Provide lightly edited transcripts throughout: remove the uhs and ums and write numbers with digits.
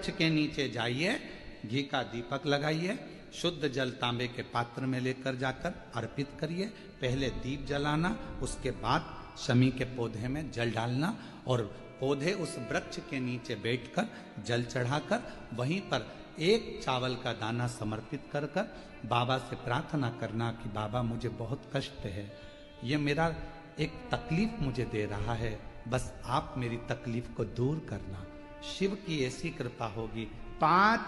वृक्ष के नीचे जाइए, घी का दीपक लगाइए, शुद्ध जल तांबे के पात्र में लेकर जाकर अर्पित करिए। पहले दीप जलाना, उसके बाद शमी के पौधे में जल डालना और पौधे उस वृक्ष के नीचे बैठकर जल चढ़ाकर वहीं पर एक चावल का दाना समर्पित कर कर बाबा से प्रार्थना करना कि बाबा मुझे बहुत कष्ट है, ये मेरा एक तकलीफ मुझे दे रहा है, बस आप मेरी तकलीफ को दूर करना। शिव की ऐसी कृपा होगी। 5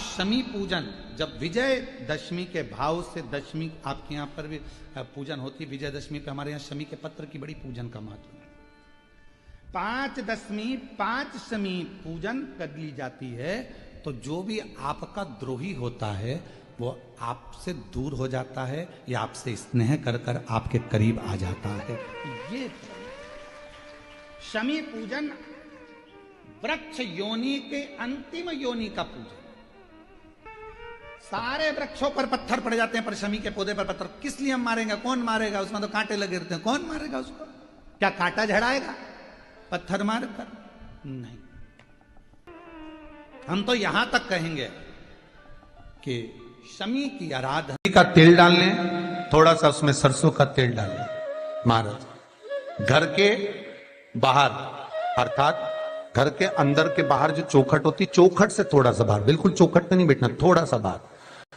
शमी पूजन, जब विजय दशमी के भाव से दशमी आपके यहाँ पर भी पूजन होती है, विजयदशमी पे हमारे यहाँ शमी के पत्र की बड़ी पूजन का महत्व है। 5 शमी पूजन कर ली जाती है तो जो भी आपका द्रोही होता है वो आपसे दूर हो जाता है या आपसे स्नेह कर कर आपके करीब आ जाता है। ये शमी पूजन वृक्ष योनि के अंतिम योनि का पूजन। सारे वृक्षों पर पत्थर पड़ जाते हैं पर शमी के पौधे पर पत्थर किस लिए हम मारेंगे? कौन मारेगा? उसमें तो कांटे लगे रहते हैं, कौन मारेगा उसको? क्या कांटा झड़ाएगा पत्थर मार कर? नहीं। हम तो यहां तक कहेंगे कि शमी की आराधना का तेल डाल लें, थोड़ा सा उसमें सरसों का तेल डाल लें महाराज। घर के बाहर अर्थात घर के अंदर के बाहर जो चौखट होती, चौखट से थोड़ा सा बाहर, बिल्कुल चौखट पे नहीं बैठना, थोड़ा सा बाहर।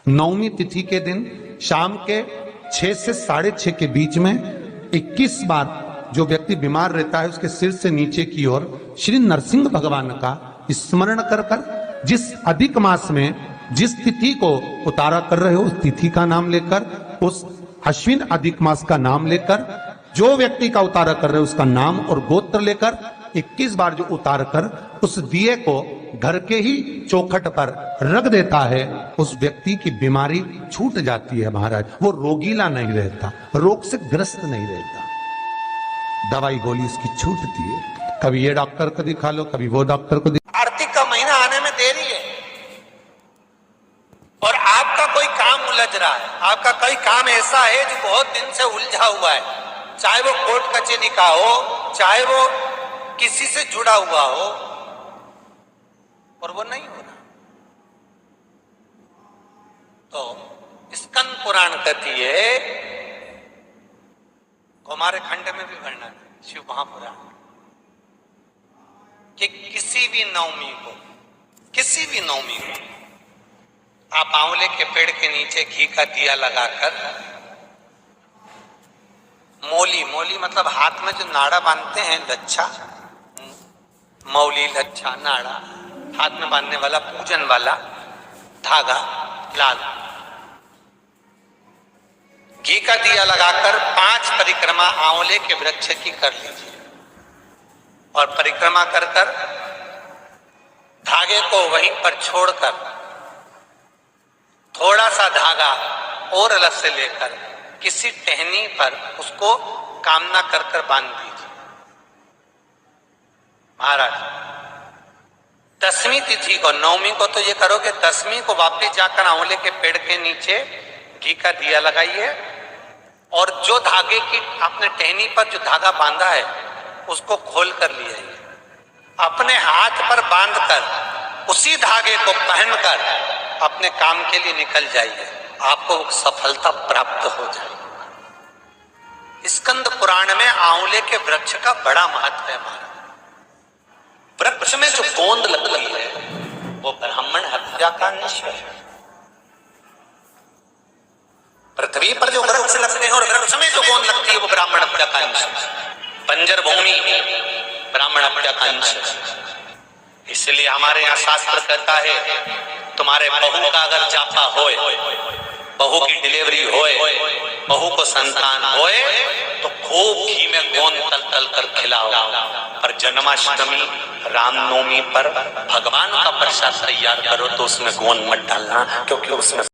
9वीं तिथि के दिन शाम के 6 से 6:30 के बीच में 21 बार जो व्यक्ति बीमार रहता है उसके सिर से नीचे की ओर श्री नरसिंह भगवान का स्मरण कर कर, जिस अधिक मास में जिस तिथि को उतारा कर रहे हो उस तिथि का नाम लेकर, उस अश्विन अधिक मास का नाम लेकर, जो व्यक्ति का उतारा कर रहे हो उसका नाम और गोत्र लेकर 21 बार जो उतार कर उस दिए को घर के ही चौखट पर रख देता है, उस व्यक्ति की बीमारी छूट जाती है महाराज। वो रोगीला नहीं रहता, रोग से ग्रस्त नहीं रहता, दवाई गोली उसकी छूटती है। कभी ये डॉक्टर को दिखा लो, कभी वो डॉक्टर को। कार्तिक का महीना आने में देरी है और आपका कोई काम उलझ रहा है, आपका कोई काम ऐसा है जो बहुत दिन से उलझा हुआ है, चाहे वो कोर्ट कचहरी का हो, चाहे वो किसी से जुड़ा हुआ हो, और वो नहीं हो रहा। तो स्कंद पुराण कहती है, हमारे खंड में भी वर्णन है शिव महापुराण, कि किसी भी नवमी को आप आंवले के पेड़ के नीचे घी का दिया लगाकर, मौली मतलब हाथ में जो नाड़ा बांधते हैं, लच्छा, मौली, लच्छा, नाड़ा, हाथ में बांधने वाला पूजन वाला धागा लाल, घी का दिया लगाकर 5 परिक्रमा आंवले के वृक्ष की कर लीजिए और परिक्रमा कर कर धागे को वहीं पर छोड़कर थोड़ा सा धागा और अलग से लेकर किसी टहनी पर उसको कामना कर कर बांध दीजिए महाराज। 10वीं तिथि को, 9वीं को तो ये करो कि 10वीं को वापस जाकर आंवले के पेड़ के नीचे घी का दिया लगाइए और जो धागे की आपने टहनी पर जो धागा बांधा है उसको खोल कर ले आइए, अपने हाथ पर बांधकर उसी धागे को पहनकर अपने काम के लिए निकल जाइए, आपको सफलता प्राप्त हो जाएगी। स्कंद पुराण में आंवले के वृक्ष का बड़ा महत्व है महाराज। वृक्ष में जो गोंद लगती है वो ब्राह्मण हत्या का निश्चय है। पृथ्वी पर जो वृक्ष लगते हैं और वृक्ष में जो गोंद लगती है वो ब्राह्मण हत्या का अंश है। बंजर भूमि ब्राह्मण हत्या का अंश है। इसलिए हमारे यहाँ शास्त्र कहता है, तुम्हारे बहू का अगर जापा होए, बहू की डिलीवरी होए, बहू को संतान होए, तो खूब घी में गोंद तल तल कर खिलाओ। पर जन्माष्टमी, रामनवमी पर भगवान का प्रसाद तैयार करो तो उसमें गोंद मत डालना, क्योंकि उसमें